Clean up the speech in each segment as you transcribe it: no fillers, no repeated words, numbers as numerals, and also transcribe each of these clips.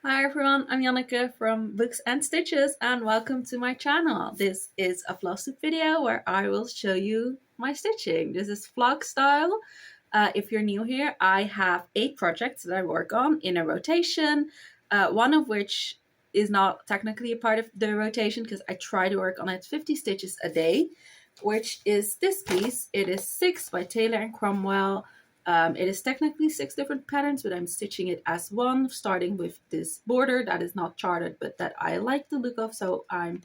Hi everyone, I'm Janneke from Books and Stitches and welcome to my channel. This is a Flosstube video where I will show you my stitching. This is vlog style. If you're new here, I have 8 projects that I work on in a rotation, one of which is not technically a part of the rotation because I try to work on it 50 stitches a day, which is this piece. It is 6 by Taylor and Cromwell. It is technically 6 different patterns, but I'm stitching it as one, starting with this border that is not charted, but that I like the look of, so I'm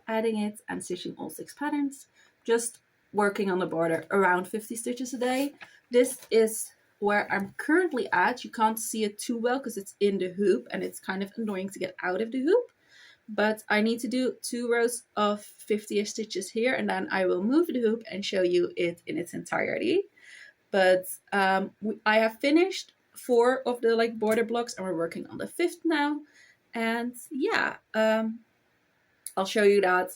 adding it and stitching all 6 patterns, just working on the border around 50 stitches a day. This is where I'm currently at. You can't see it too well because it's in the hoop and it's kind of annoying to get out of the hoop, but I need to do 2 rows of 50 stitches here, and then I will move the hoop and show you it in its entirety. But I have finished 4 of the border blocks and we're working on the 5th now. And yeah, I'll show you that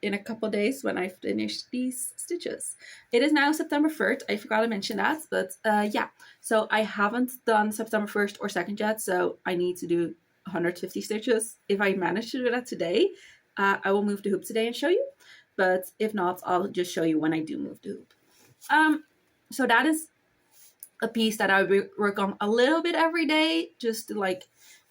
in a couple days when I finish these stitches. It is now September 3rd. I forgot to mention that, but yeah. So I haven't done September 1st or 2nd yet, so I need to do 150 stitches. If I manage to do that today, I will move the hoop today and show you. But if not, I'll just show you when I do move the hoop. So that is a piece that I work on a little bit every day just to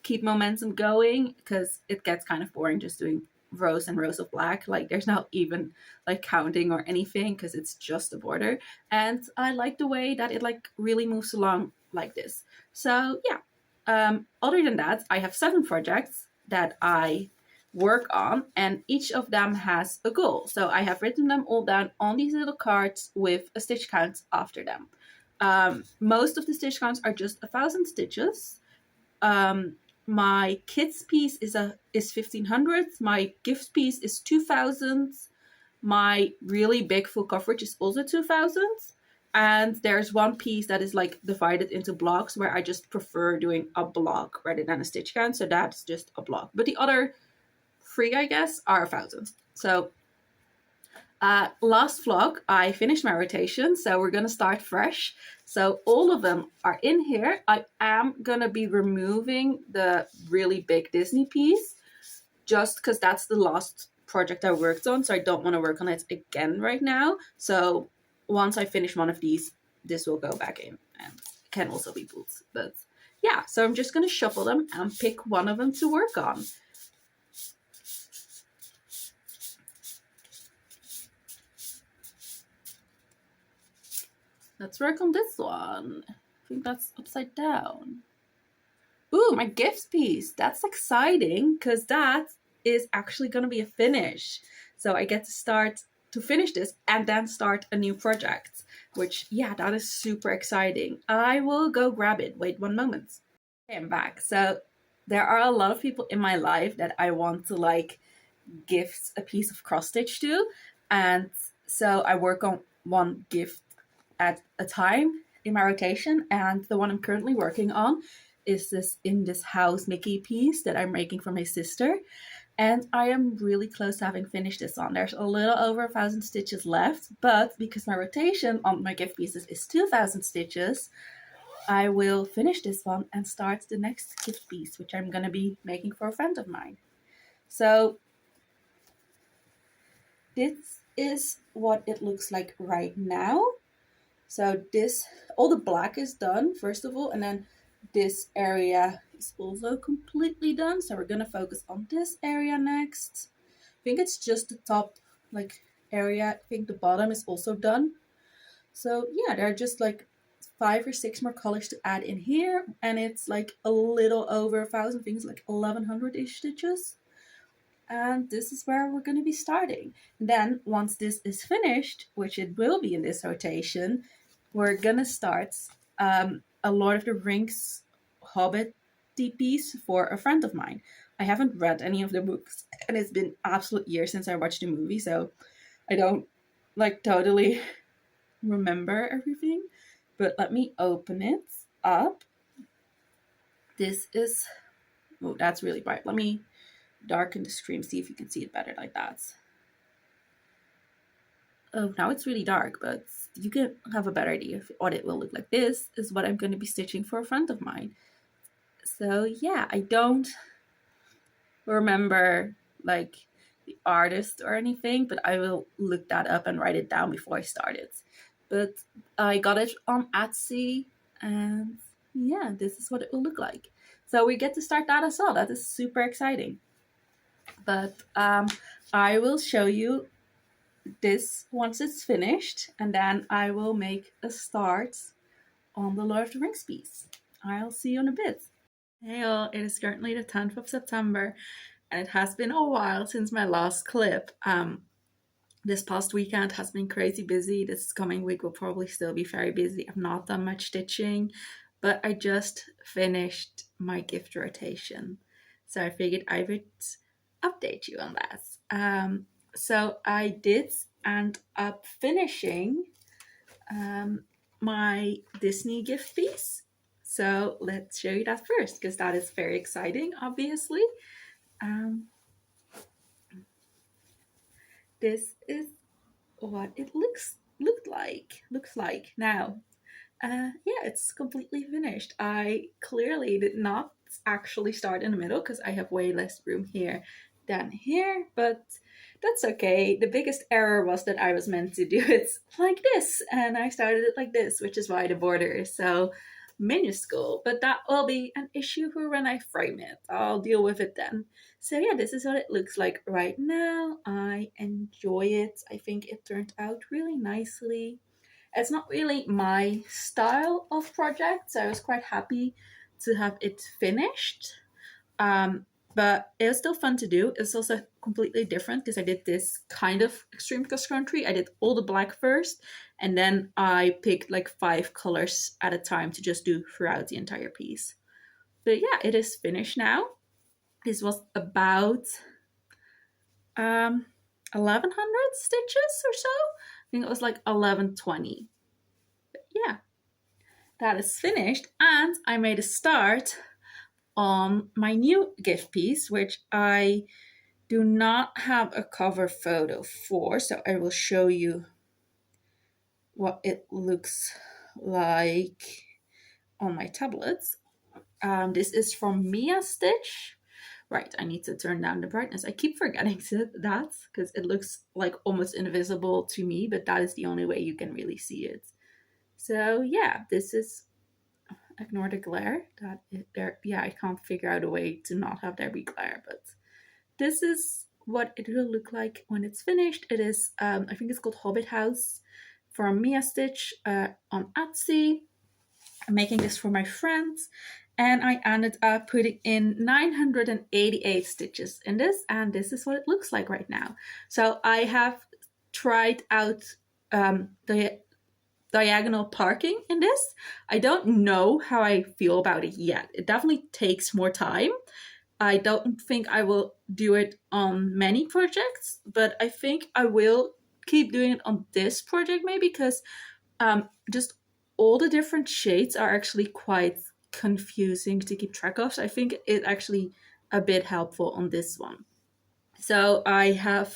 keep momentum going, because it gets kind of boring just doing rows and rows of black. There's not even counting or anything because it's just a border, and I like the way that it really moves along like this. So yeah, other than that, I have 7 projects that I work on, and each of them has a goal. So I have written them all down on these little cards with a stitch count after them. Most of the stitch counts are just 1,000 stitches. My kids piece is 1,500. My gift piece is 2,000. My really big full coverage is also 2,000. And there's one piece that is divided into blocks where I just prefer doing a block rather than a stitch count. So that's just a block. But the other 3, I guess, are 1,000. So last vlog, I finished my rotation, so we're gonna start fresh. So all of them are in here. I am gonna be removing the really big Disney piece just because that's the last project I worked on, so I don't want to work on it again right now. So once I finish one of these, this will go back in and can also be pulled. But yeah, so I'm just gonna shuffle them and pick one of them to work on. Let's work on this one. I think that's upside down. Ooh, my gift piece. That's exciting because that is actually going to be a finish. So I get to start to finish this and then start a new project, which, yeah, that is super exciting. I will go grab it. Wait 1 moment. Okay, I'm back. So there are a lot of people in my life that I want to gift a piece of cross stitch to. And so I work on one gift at a time in my rotation, and the one I'm currently working on is this In This House Mickey piece that I'm making for my sister, and I am really close to having finished this one. There's a little over 1,000 stitches left, but because my rotation on my gift pieces is 2,000 stitches, I will finish this one and start the next gift piece, which I'm going to be making for a friend of mine. So this is what it looks like right now. So this, all the black is done, first of all, and then this area is also completely done. So we're going to focus on this area next. I think it's just the top area. I think the bottom is also done. So yeah, there are just 5 or 6 more colors to add in here. And it's a little over 1,000, things 1,100-ish stitches. And this is where we're going to be starting. And then once this is finished, which it will be in this rotation, we're gonna start a Lord of the Rings Hobbit piece for a friend of mine. I haven't read any of the books, and it's been absolute years since I watched the movie, so I don't totally remember everything. But let me open it up. This is, oh, that's really bright. Let me darken the screen, see if you can see it better like that. Oh, now it's really dark, but you can have a better idea of what it will look like. This is what I'm going to be stitching for a friend of mine. So yeah, I don't remember like the artist or anything, but I will look that up and write it down before I start it. But I got it on Etsy, and yeah, this is what it will look like. So we get to start that as well. That is super exciting. But I will show you this once it's finished, and then I will make a start on the Lord of the Rings piece. I'll see you in a bit. Hey all, it is currently the 10th of September, and it has been a while since my last clip. This past weekend has been crazy busy. This coming week will probably still be very busy. I've not done much stitching, but I just finished my gift rotation. So I figured I would update you on that. So I did end up finishing my Disney gift piece. So let's show you that first, because that is very exciting, obviously. This is what it looks like now. Yeah, it's completely finished. I clearly did not actually start in the middle because I have way less room here than here, but that's okay. The biggest error was that I was meant to do it like this, and I started it like this, which is why the border is so minuscule, but that will be an issue for when I frame it. I'll deal with it then. So yeah, this is what it looks like right now. I enjoy it. I think it turned out really nicely. It's not really my style of project, so I was quite happy to have it finished. But it was still fun to do. It's also completely different because I did this kind of extreme cross country. I did all the black first, and then I picked like 5 colors at a time to just do throughout the entire piece. But yeah, it is finished now. This was about 1100 stitches or so. I think it was like 1120. But yeah, that is finished, and I made a start on my new gift piece, which I do not have a cover photo for, so I will show you what it looks like on my tablets. This is from Mia Stitch. Right, I need to turn down the brightness. I keep forgetting that because it looks like almost invisible to me, but that is the only way you can really see it. So yeah, this is, ignore the glare. That is there. Yeah, I can't figure out a way to not have there be glare, but this is what it will look like when it's finished. It is, I think it's called Hobbit House from Mia Stitch on Etsy. I'm making this for my friends, and I ended up putting in 988 stitches in this, and this is what it looks like right now. So I have tried out the diagonal parking in this. I don't know how I feel about it yet. It definitely takes more time. I don't think I will do it on many projects, but I think I will keep doing it on this project maybe, because just all the different shades are actually quite confusing to keep track of. So I think it's actually a bit helpful on this one. So I have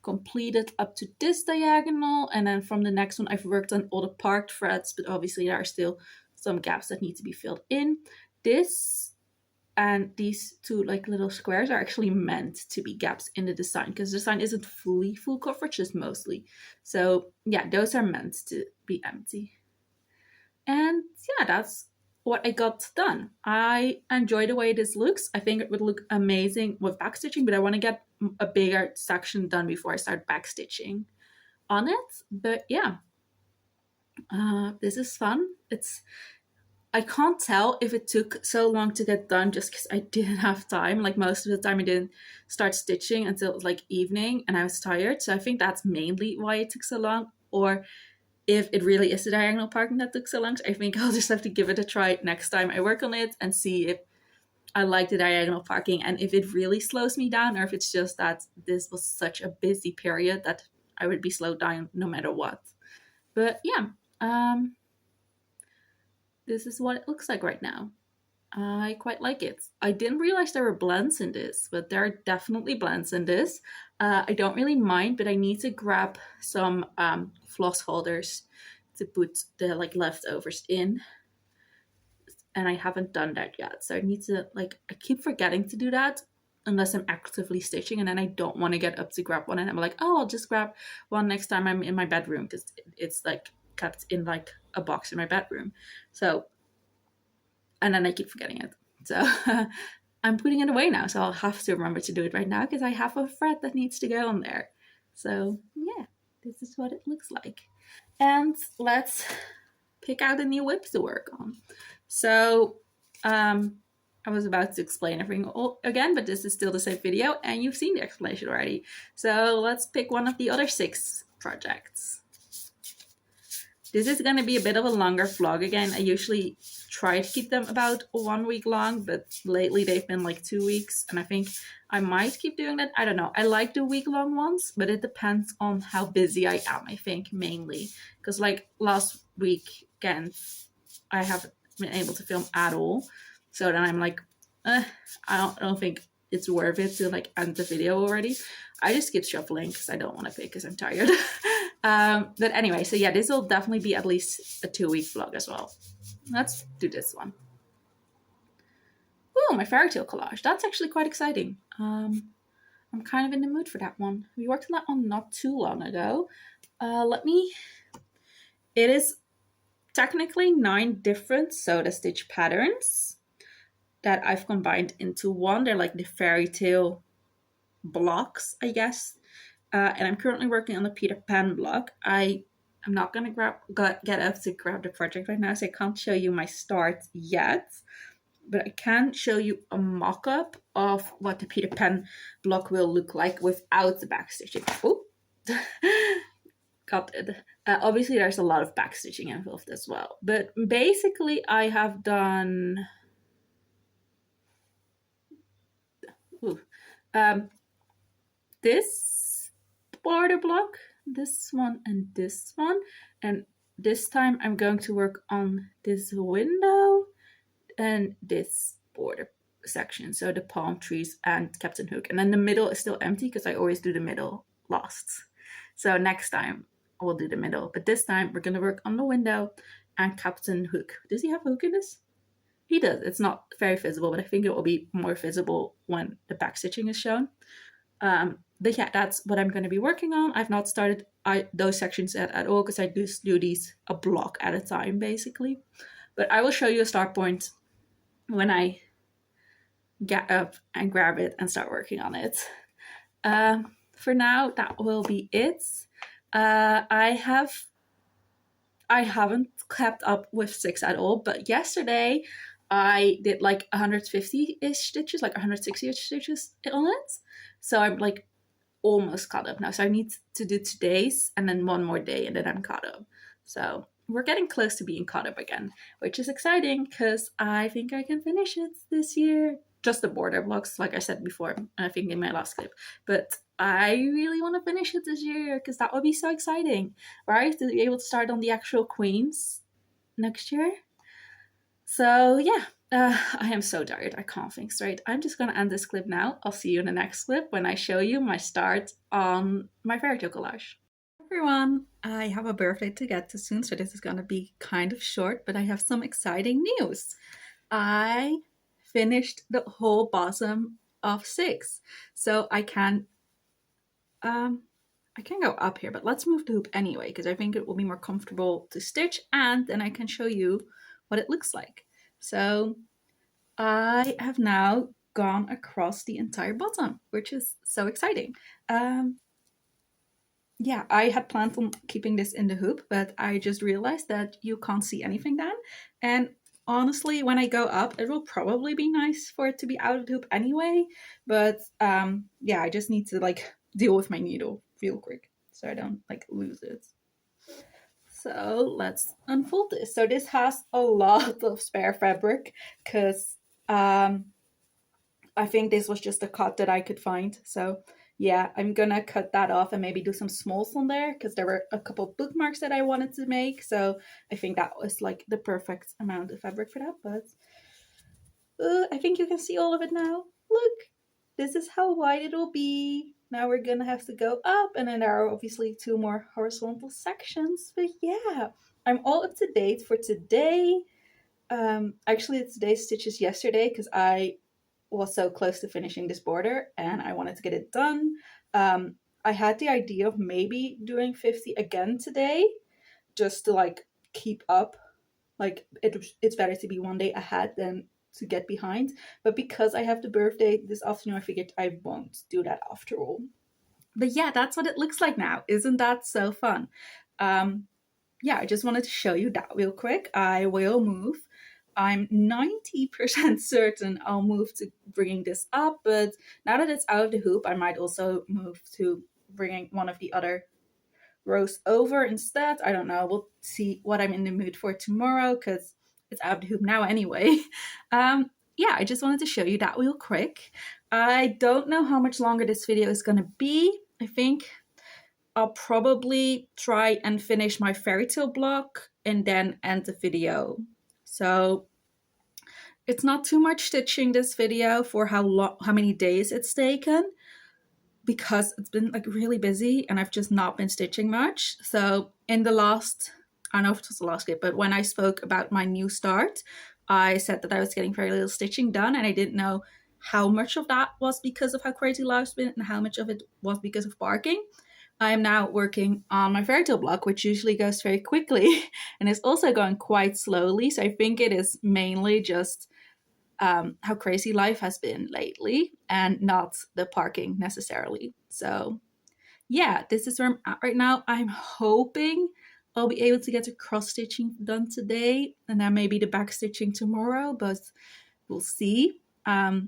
completed up to this diagonal, and then from the next one I've worked on all the parked threads, but obviously there are still some gaps that need to be filled in. This and these 2 like little squares are actually meant to be gaps in the design, because the design isn't fully full coverage, just mostly. So yeah, those are meant to be empty. And yeah, that's what I got done. I enjoy the way this looks. I think it would look amazing with backstitching, but I want to get a bigger section done before I start backstitching on it. But yeah, this is fun. I can't tell if it took so long to get done just because I didn't have time. Like most of the time I didn't start stitching until it was like evening and I was tired. So I think that's mainly why it took so long. Or if it really is the diagonal parking that took so long, so I think I'll just have to give it a try next time I work on it and see if I like the diagonal parking and if it really slows me down, or if it's just that this was such a busy period that I would be slowed down no matter what. But yeah, this is what it looks like right now. I quite like it. I didn't realize there were blends in this, but there are definitely blends in this. I don't really mind, but I need to grab some floss holders to put the like leftovers in. and I haven't done that yet. So I need to, like, I keep forgetting to do that unless I'm actively stitching, and then I don't want to get up to grab one, and I'm like, oh, I'll just grab one next time I'm in my bedroom, because it's like kept in like a box in my bedroom. So, and then I keep forgetting it. So I'm putting it away now, so I'll have to remember to do it right now because I have a thread that needs to go on there. So yeah, this is what it looks like. And let's pick out a new whip to work on. So I was about to explain everything again, but this is still the same video and you've seen the explanation already. So let's pick one of the other 6 projects. This is going to be a bit of a longer vlog again. I usually try to keep them about 1 week long, but lately they've been like 2 weeks, and I think I might keep doing that. I don't know. I like the week-long ones, but it depends on how busy I am, I think, mainly. Because like last weekend, I haven't been able to film at all. So then I'm like, I don't think it's worth it to like end the video already. I just skip shuffling because I don't want to pick because I'm tired. But anyway, so yeah, this will definitely be at least a 2-week vlog as well. Let's do this one. Oh, my fairy tale collage. That's actually quite exciting. I'm kind of in the mood for that one. We worked on that one not too long ago. It is technically 9 different soda stitch patterns that I've combined into one. They're like the fairy tale blocks, I guess. And I'm currently working on the Peter Pan block. I'm not going to get up to grab the project right now, so I can't show you my start yet. But I can show you a mock-up of what the Peter Pan block will look like without the backstitching. Oh, got it. Obviously, there's a lot of backstitching involved as well. But basically, I have done... this border block, this one, and this one. And this time I'm going to work on this window and this border section, so the palm trees and Captain Hook. And then the middle is still empty because I always do the middle last. So next time I will do the middle, but this time we're going to work on the window and Captain Hook. Does he have a hook in this? He does. It's not very visible, but I think it will be more visible when the back stitching is shown. But yeah, that's what I'm going to be working on. I've not started those sections at all because I just do these a block at a time, basically. But I will show you a start point when I get up and grab it and start working on it. For now, that will be it. I haven't kept up with 6 at all, but yesterday I did like 150-ish stitches, like 160-ish stitches on it. So I'm like almost caught up now. So I need to do today's and then one more day and then I'm caught up. So we're getting close to being caught up again, which is exciting because I think I can finish it this year. Just the border blocks, like I said before, I think in my last clip. But I really want to finish it this year because that would be so exciting, right? To be able to start on the actual queens next year. So yeah, I am so tired. I can't think straight. I'm just going to end this clip now. I'll see you in the next clip when I show you my start on my fairy tale collage. Everyone, I have a birthday to get to soon, so this is going to be kind of short, but I have some exciting news. I finished the whole bottom of 6, so I can go up here, but let's move the hoop anyway because I think it will be more comfortable to stitch, and then I can show you what it looks like. So I have now gone across the entire bottom, which is so exciting. Yeah, I had planned on keeping this in the hoop, but I just realized that you can't see anything then. And honestly, when I go up, it will probably be nice for it to be out of the hoop anyway. But yeah, I just need to like deal with my needle real quick so I don't like lose it. So let's unfold this. So this has a lot of spare fabric because I think this was just a cut that I could find. So yeah, I'm gonna cut that off and maybe do some smalls on there because there were a couple bookmarks that I wanted to make. So I think that was like the perfect amount of fabric for that. But I think you can see all of it now. Look, this is how wide it will be. Now we're gonna have to go up, and then there are obviously 2 more horizontal sections. But yeah, I'm all up to date for today. Actually, today's stitches yesterday because I was so close to finishing this border and I wanted to get it done. I had the idea of maybe doing 50 again today just to like keep up. Like it's better to be one day ahead than to get behind. But because I have the birthday this afternoon, I figured I won't do that after all. But yeah, that's what it looks like now. Isn't that so fun? Um, yeah, I just wanted to show you that real quick. I will move. I'm 90% certain I'll move to bringing this up, but now that it's out of the hoop, I might also move to bringing one of the other rows over instead. I don't know. We'll see what I'm in the mood for tomorrow because it's out of the hoop now anyway. Yeah, I just wanted to show you that real quick. I don't know how much longer this video is going to be. I think I'll probably try and finish my fairy tale block and then end the video. So it's not too much stitching this video for how many days it's taken because it's been like really busy and I've just not been stitching much. So in the last, I don't know if it was the last clip, but when I spoke about my new start, I said that I was getting very little stitching done and I didn't know how much of that was because of how crazy life's been and how much of it was because of barking. I am now working on my fairy tale block, which usually goes very quickly and is also going quite slowly. So I think it is mainly just how crazy life has been lately and not the parking necessarily. So yeah, this is where I'm at right now. I'm hoping I'll be able to get the cross stitching done today and then maybe the back stitching tomorrow, but we'll see. I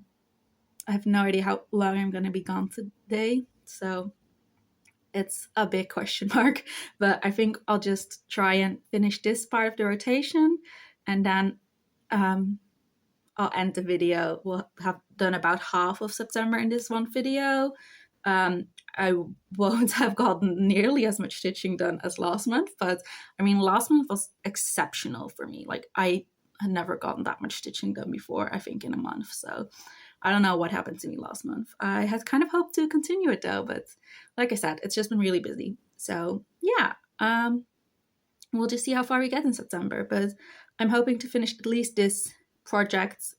have no idea how long I'm going to be gone today, so it's a big question mark, but I think I'll just try and finish this part of the rotation and then I'll end the video. We'll have done about half of September in this one video. I won't have gotten nearly as much stitching done as last month, but I mean, last month was exceptional for me. Like I had never gotten that much stitching done before, I think in a month. So I don't know what happened to me last month. I had kind of hoped to continue it though, but like I said, it's just been really busy. So yeah, we'll just see how far we get in September, but I'm hoping to finish at least this project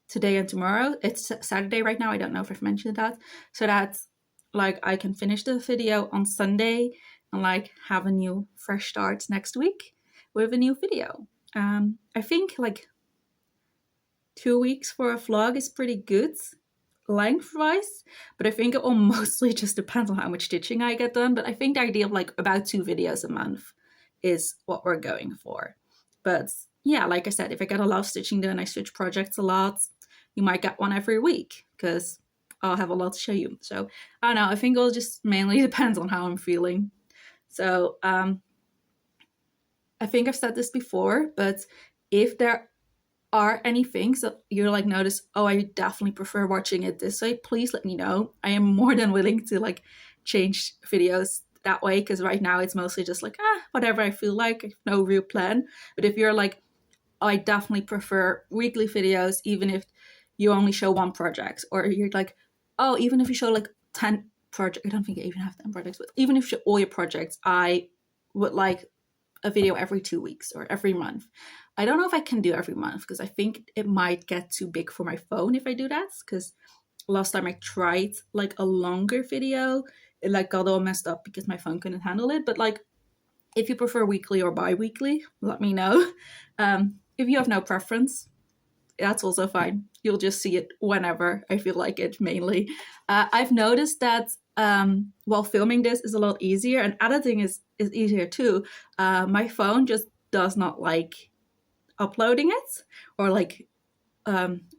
today and tomorrow. It's Saturday right now. I don't know if I've mentioned that. So that's like I can finish the video on Sunday and like have a new fresh start next week with a new video. I think like 2 weeks for a vlog is pretty good lengthwise, but I think it will mostly just depend on how much stitching I get done. But I think the idea of like about 2 videos a month is what we're going for. But yeah, like I said, if I get a lot of stitching done, I switch projects a lot. You might get one every week because I'll have a lot to show you. So I don't know. I think it'll just mainly depends on how I'm feeling. So I think I've said this before, but if there are any things that you're like notice, oh, I definitely prefer watching it this way, please let me know. I am more than willing to like change videos that way because right now it's mostly just like whatever I feel like, no real plan. But if you're like, oh, I definitely prefer weekly videos even if you only show one project, or you're like, oh, even if you show like 10 projects, I don't think I even have 10 projects, but even if you show all your projects, I would like a video every 2 weeks or every month. I don't know if I can do every month because I think it might get too big for my phone if I do that, because last time I tried like a longer video, it like got all messed up because my phone couldn't handle it. But like if you prefer weekly or bi-weekly, let me know. If you have no preference, that's also fine. You'll just see it whenever I feel like it, mainly. I've noticed that while filming this is a lot easier, and editing is easier too. My phone just does not like uploading it or like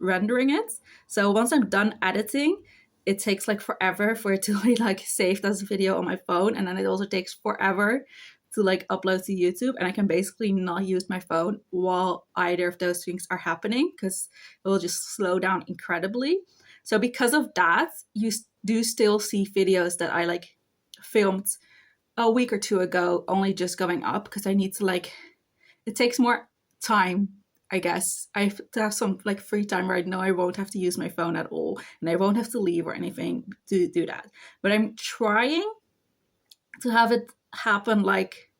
rendering it. So once I'm done editing, it takes like forever for it to be like saved as a video on my phone, and then it also takes forever to like upload to YouTube, and I can basically not use my phone while either of those things are happening because it will just slow down incredibly. So because of that, you do still see videos that I like filmed a week or 2 ago only just going up because I need to like, it takes more time, I guess. I have to have some like free time where I know I won't have to use my phone at all and I won't have to leave or anything to do that. But I'm trying to have it happen like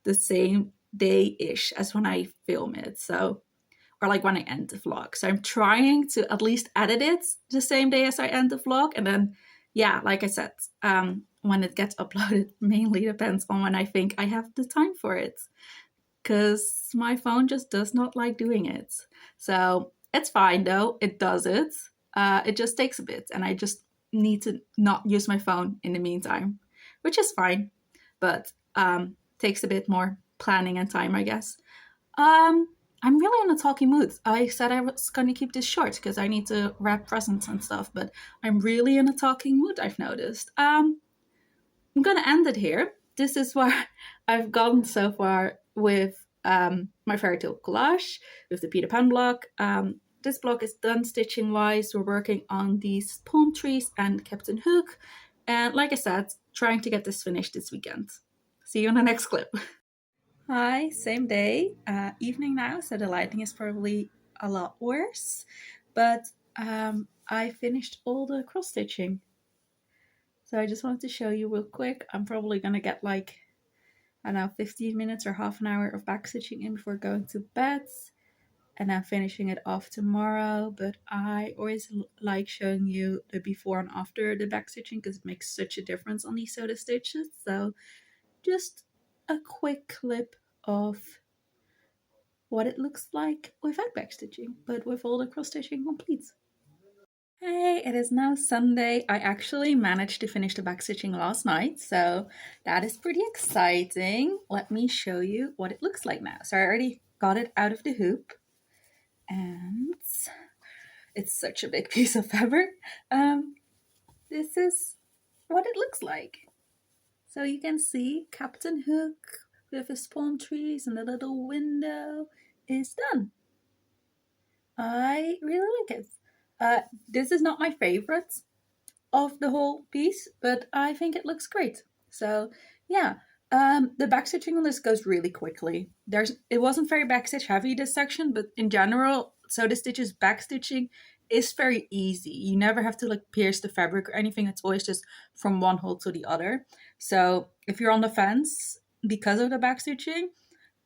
the same day-ish as when I film it. So, or like when I end the vlog. So I'm trying to at least edit it the same day as I end the vlog. And then, yeah, like I said, when it gets uploaded mainly depends on when I think I have the time for it. Because my phone just does not like doing it. So it's fine though, it does it. It just takes a bit, and I just need to not use my phone in the meantime, which is fine, but takes a bit more planning and time, I guess. I'm really in a talky mood. I said I was going to keep this short because I need to wrap presents and stuff, but I'm really in a talking mood, I've noticed. I'm going to end it here. This is where I've gotten so far with my fairy tale collage, with the Peter Pan block. This block is done stitching wise. We're working on these palm trees and Captain Hook. And like I said, trying to get this finished this weekend. See you on the next clip. Hi, same day, evening now, so the lighting is probably a lot worse, but I finished all the cross stitching. So I just wanted to show you real quick. I'm probably gonna get like, I don't know, 15 minutes or half an hour of back stitching in before going to bed, and I'm finishing it off tomorrow. But I always like showing you the before and after the back stitching because it makes such a difference on these sewed stitches. So just a quick clip of what it looks like without backstitching, but with all the cross stitching complete. Hey, it is now Sunday. I actually managed to finish the backstitching last night, so that is pretty exciting. Let me show you what it looks like now. So I already got it out of the hoop, and it's such a big piece of fabric. This is what it looks like. So you can see Captain Hook with his palm trees and the little window is done. I really like it. This is not my favorite of the whole piece, but I think it looks great. So yeah, the backstitching on this goes really quickly. It wasn't very backstitch heavy, this section, but in general, so the stitches backstitching is very easy. You never have to like pierce the fabric or anything. It's always just from one hole to the other. So if you're on the fence because of the backstitching,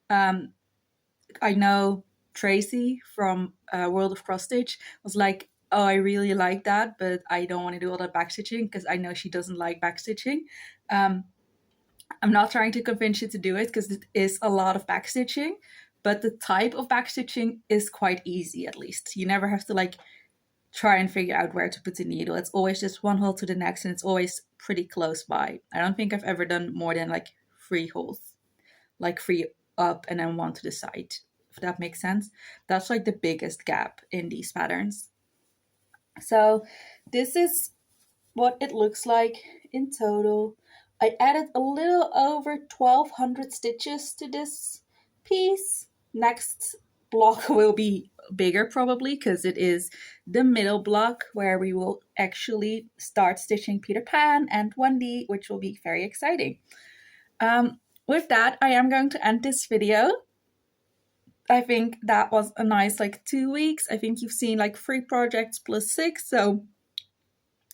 I know Tracy from World of Cross Stitch was like, oh, I really like that, but I don't want to do all that backstitching because I know she doesn't like backstitching. I'm not trying to convince you to do it because it is a lot of backstitching, but the type of backstitching is quite easy, at least. You never have to like try and figure out where to put the needle. It's always just one hole to the next, and it's always pretty close by. I don't think I've ever done more than like 3 holes, like 3 up and then 1 to the side, if that makes sense. That's like the biggest gap in these patterns. So this is what it looks like in total. I added a little over 1200 stitches to this piece. Next block will be bigger probably because it is the middle block where we will actually start stitching Peter Pan and Wendy, which will be very exciting. With that, I am going to end this video. I think that was a nice like 2 weeks. I think you've seen like 3 projects plus 6, so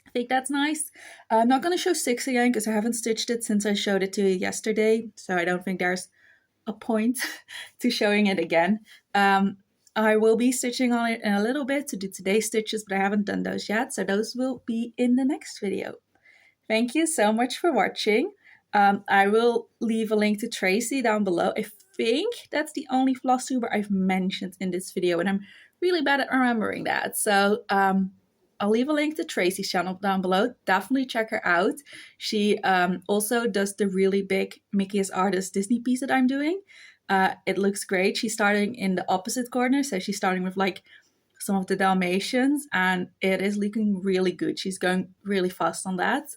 I think that's nice. I'm not going to show 6 again because I haven't stitched it since I showed it to you yesterday, so I don't think there's a point to showing it again. I will be stitching on it in a little bit to do today's stitches, but I haven't done those yet, so those will be in the next video. Thank you so much for watching. I will leave a link to Tracy down below. I think that's the only FLOSSTUBER I've mentioned in this video, and I'm really bad at remembering that. So I'll leave a link to Tracy's channel down below. Definitely check her out. She also does the really big Mickey as Artist Disney piece that I'm doing. It looks great. She's starting in the opposite corner, so she's starting with like some of the Dalmatians, and it is looking really good. She's going really fast on that.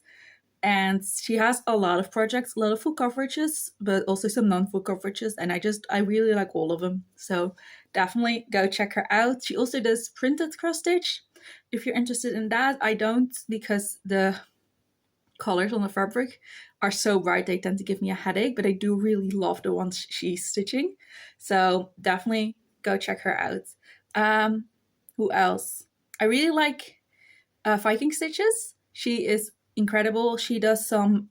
And she has a lot of projects, a lot of full coverages, but also some non-full coverages. And I really like all of them. So definitely go check her out. She also does printed cross stitch. If you're interested in that, I don't, because the colors on the fabric are so bright they tend to give me a headache, but I do really love the ones she's stitching. So definitely go check her out. Who else? I really like Viking Stitches. She is incredible. She does some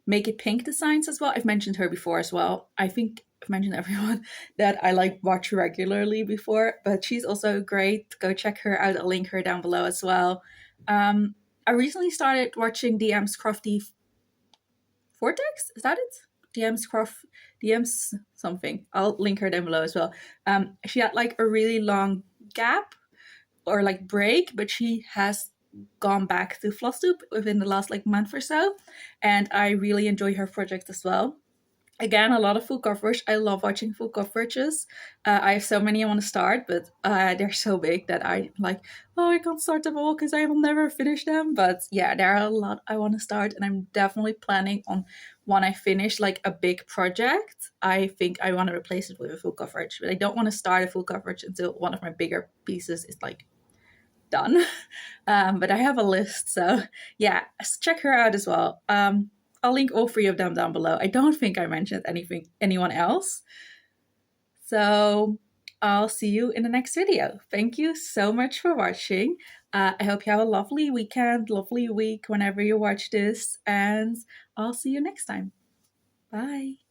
make it pink designs as well. I've mentioned her before as well. I think I've mentioned everyone that I like watch regularly before, but she's also great. Go check her out. I'll link her down below as well. I recently started watching DM's Crofty Vortex. Is that it? DM's something. I'll link her down below as well. She had like a really long gap or like break, but she has gone back to FLOSSTUBE within the last like month or so, and I really enjoy her project as well. Again, a lot of full coverage. I love watching full coverages. I have so many I want to start, but they're so big that I like, oh, I can't start them all because I will never finish them. But yeah, there are a lot I want to start, and I'm definitely planning on when I finish like a big project, I think I want to replace it with a full coverage. But I don't want to start a full coverage until one of my bigger pieces is like done. But I have a list, so yeah, check her out as well. I'll link all three of them down below. I don't think I mentioned anyone else. So I'll see you in the next video. Thank you so much for watching. I hope you have a lovely weekend, lovely week whenever you watch this, and I'll see you next time. Bye.